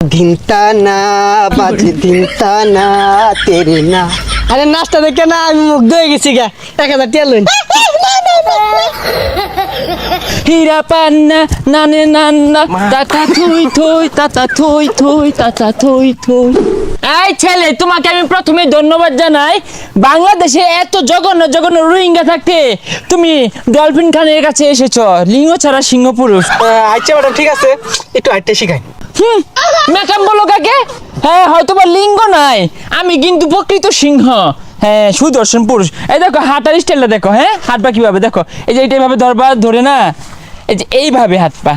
ধিনতা না বাজে ধিনতা না তেরে না। আরে নাচটা দেখে না আমি মুগ্ধ হয়ে গেছি গা। 1000 টিয়া লইন। হীরা পান্না নানে নান্না তাতা থই থই তাতা থই থই তাতা থই থই। এই ছেলে, তোমাকে আমি প্রথমে ধন্যবাদ জানাই। বাংলাদেশে এত জঘন্য জঘন্য রোহিঙ্গা থাকতে তুমি ডলফিন খানের কাছে এসেছো। লিঙ্গ ছাড়া সিংহ পুরুষ। আচ্ছা ম্যাডাম ঠিক আছে, একটু হাঁটতে শিখাই। ম্যাডাম বলো কাকে? হ্যাঁ হয়তো বা লিঙ্গ নাই, আমি কিন্তু প্রকৃত সিংহ। হ্যাঁ সুদর্শন পুরুষ। এই দেখো হাঁটার স্টাইলটা দেখো। হ্যাঁ হাঁটবা কিভাবে দেখো, এই যে এইভাবে ধরবা, ধরে না এই যে এইভাবে হাত পা,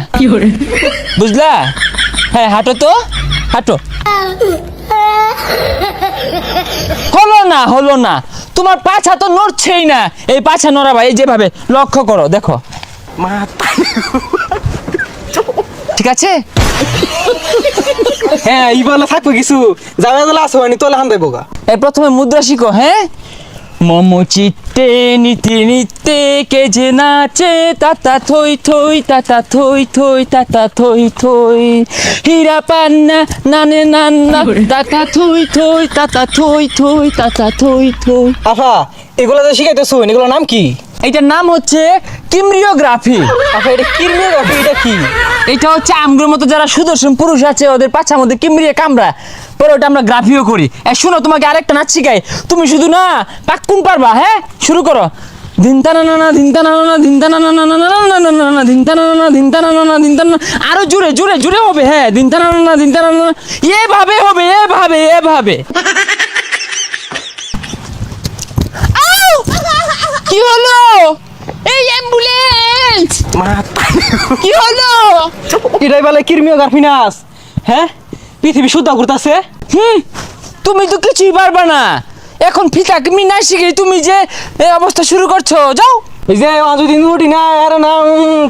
বুঝলা? হ্যাঁ হাঁটো তো, হাঁটো। হলো না তোমার পাছা তো নড়ছেই না। এই পাছা নড়াবা, এই যেভাবে লক্ষ্য করো, দেখো। ঠিক আছে? হ্যাঁ এই বলে থাকবো কিছু যাবে বলে আসো আনি তোলে হান দেবো গা। এই প্রথমে মুদ্রা শিখো। হ্যাঁ মম চিত্তে নীতি নিত্যে কে যে নাচে তাতা থই থই তাতা থই থই তাতা থই থই। হীরা পান্না নানে নান্না তাতা থই থই তাতা থই থই তাতা থই থই। আফা এগুলো যে শিখাইতেছো এগুলোর নাম কি? এইটার নাম হচ্ছে কিমরিওগ্রাফি। আফা এটা কিরমিওগ্রাফি, এটা কি? এটা হচ্ছে আমগুলোর মতো যারা সুদর্শন পুরুষ আছে ওদের পাছার মধ্যে কিমরিয়ে কামড়া পরে ওটা আমরা গ্রাফিও করি। শোনো তোমাকে আরেকটা নাচ শিখাই, তুমি শুধু না পাক্কুন পারবা। হ্যাঁ শুরু করো। ধিনতানা নানা ধিনতানা নানা ধিনতানা নানা নানা নানা ধিনতানা নানা ধিনতানা নানা ধিনতানা। আরো জোরে জোরে জোরে হবে। হ্যাঁ ধিনতানা নানা ধিনতানা নানা, এভাবে হবে, এভাবে এভাবে। কি হলো? এই অ্যাম্বুলেন্স কি হলো? এটাই বলে কিরমিওগ্রাফি নাচ। হ্যাঁ পৃথিবী শুদ্ধ করতেছে। তুমি তো কিছুই পারবা না। এখন ফিতা তুমি না শিখে তুমি যে এই অবস্থা শুরু করছো, যাও। এই যে অযদিন উঠি না আর না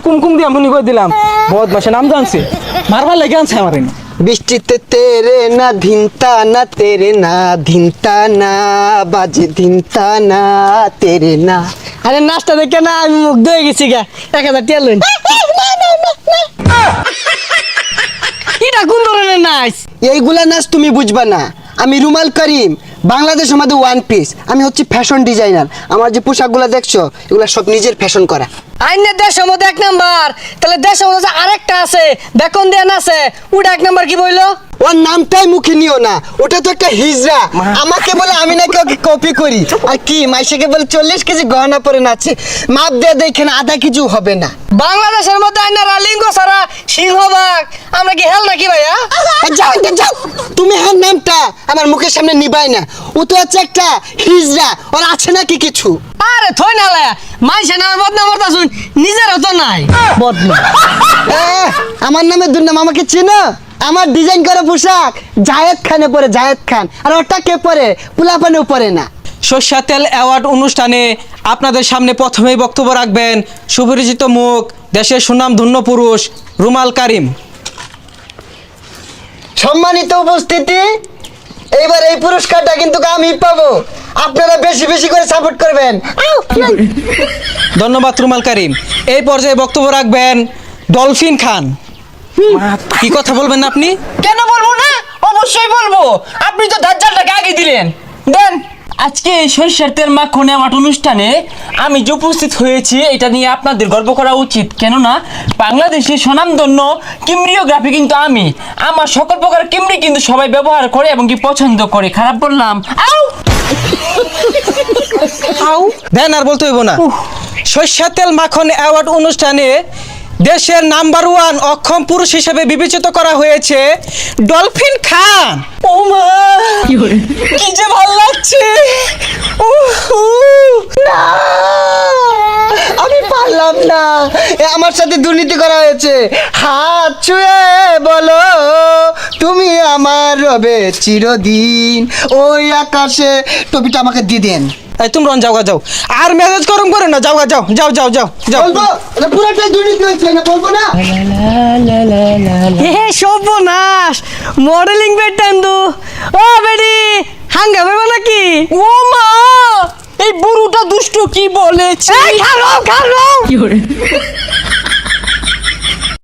কুমকুম দিয়ে আমি করে দিলাম। বহুত মাসে নাম জানছে, মারবার লেগে আনছে আমার। বৃষ্টিতে তেরে না ধিনতা না তেরে না ধিনতা না বাজে ধিনতা না তেরে না। আরে নাচটা দেখে না আমি মুগ্ধ হয়ে গেছি গা। 1000 টিয়া লইন। এটা কোন ধরনের নাচ? এইগুলা নাচ তুমি বুঝবা না। আমি রুমাল করিম, বাংলাদেশ আমাদের ওয়ান পিস। আমি হচ্ছে ফ্যাশন ডিজাইনার। আমার যে পোশাকগুলো দেখছো এগুলো সব নিজের ফ্যাশন করা। আইনের দেশের মধ্যে 1 নাম্বার, তাহলে দেশের মধ্যে আরেকটা আছে বেকন দেন আছে, ওটা 1 নাম্বার কি বইলো? ওর নামটাই মুখে নিও না, ওটা তো একটা হিজড়া। আমাকে বলে আমি নাকি ওকে কপি করি। আর কি মাইশাকে বলে 40 কেজি গহনা পরে নাচে। মাপ দিয়ে দেখেন আধা কিছু হবে না। বাংলাদেশের মধ্যে আইনারা লিঙ্গ ছাড়া সিংহবাগ, আমরা কি হেল নাকি ভাইয়া? যাও যাও, তুমি হ্যাঁ নামটা আমার মুখের সামনে নিবাই না। ও তো হচ্ছে একটা হিজড়া, ওর আছে নাকি কিছু? আরে থই না লায়া, মাইসে নামে বদনাম করতাছুন, নিজেরও তো নাই বদনাম। আমার নামে দুর্নাম, আমাকে চেনো? আমার ডিজাইন করা পোশাক জায়েদ খানে পরে, জায়েদ খান। আর ওটা কে পরে? পোলাপানেও পরে না। সর্ষা তেল অ্যাওয়ার্ড অনুষ্ঠানে আপনাদের সামনে প্রথমেই বক্তব্য রাখবেন সুপরিচিত মুখ, দেশের সুনামধন্য পুরুষ রুমাল কারিম। সম্মানিত উপস্থিতি, এইবার এই পুরস্কারটা কিন্তু আমি পাবো। আপনারা বেশি বেশি করে সাপোর্ট করবেন। ধন্যবাদ রুমাল কারিম। এই পর্যায়ে বক্তব্য রাখবেন ডলফিন খান। কি কথা বলবেন আপনি? কেন বলবো না? অবশ্যই বলবো। আপনি তো দাজ্জালটাকে আগে দিলেন। দেন আজকে এই সরিষার তেল মাখনে আমার অনুষ্ঠানে আমি যে উপস্থিত হয়েছি এটা নিয়ে আপনাদের গর্ব করা উচিত। কেননা বাংলাদেশের স্বনামধন্য কিমরিওগ্রাফি কিন্তু আমি। আমার সকল প্রকার কিমরি কিন্তু সবাই ব্যবহার করে এবং কি পছন্দ করে। খারাপ বললাম? আউ দেন আর বলতে হইব না। সর্ষা তেল মাখন অ্যাওয়ার্ড অনুষ্ঠানে দেশের নাম্বার 1 অক্ষম পুরুষ হিসেবে বিবেচিত করা হয়েছে ডলফিন খান। ও মা, কি যে ভালো লাগছে। না, আমি পারলাম না। আমার সাথে দুর্নীতি করা হয়েছে। হাত ছুঁয়ে বলো তুমি আমার রবে চিরদিন ওই আকাশে। টপিটা আমাকে দিয়ে দেন। এই তোমরা যাও যাও, আর মেসেজ গরম করে না। যাও যাও যাও যাও যাও যাও। বলবো এটা পুরোটাই দুর্নীতি হয়েছে না, বলবো না? হে সর্বনাশ, মডেলিং বেটান তো। ও বেডি হাঙ্গা বেবা নাকি? ও মা, এই বুড়োটা দুষ্ট কি বলেছে। খারাপ খারাপ।